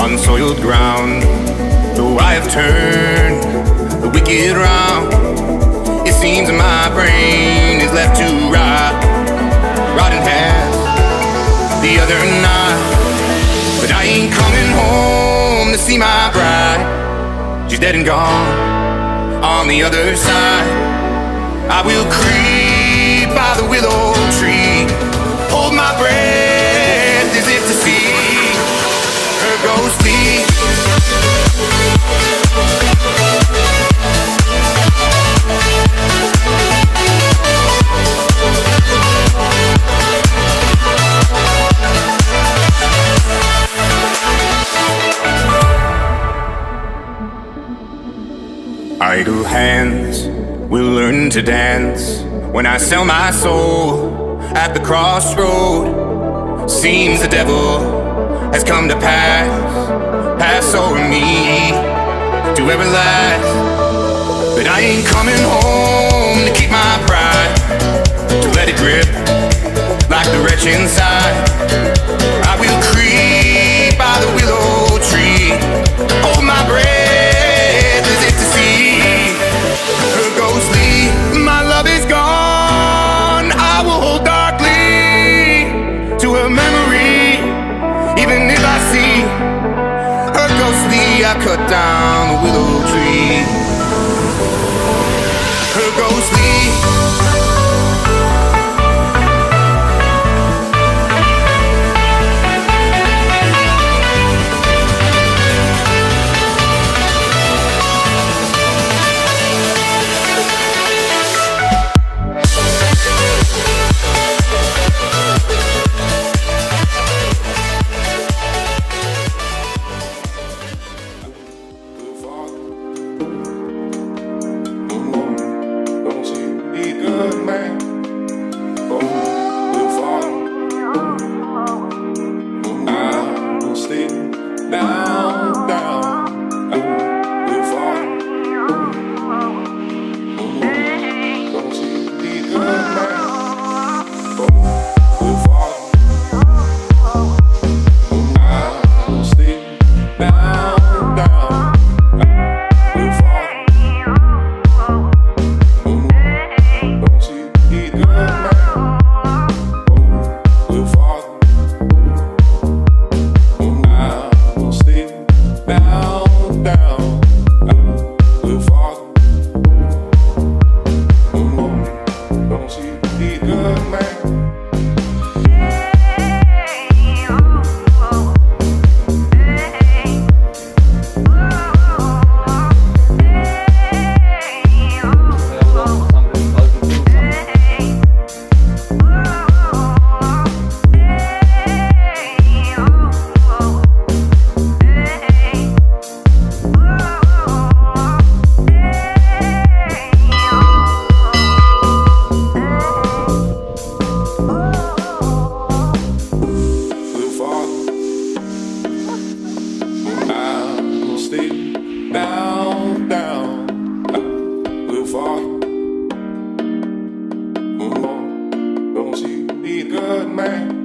on soiled ground. Though I have turned the wicked round, it seems my brain is left to rot in half the other night. But I ain't coming home to see my bride. She's dead and gone on the other side. I will creep by the willow tree, hold my breath as if to see her ghostly. Idle hands will learn to dance when I sell my soul at the crossroad. Seems the devil has come to pass over me to everlast. But I ain't coming home to keep my pride, to let it grip like the wretch inside. I will creep by the willow tree, hold my breath as if to see her ghostly. My love is gone, I will hold darkly to her memory. Even if I see her ghostly, I cut down the willow tree. Her ghostly. Don't you be a good man?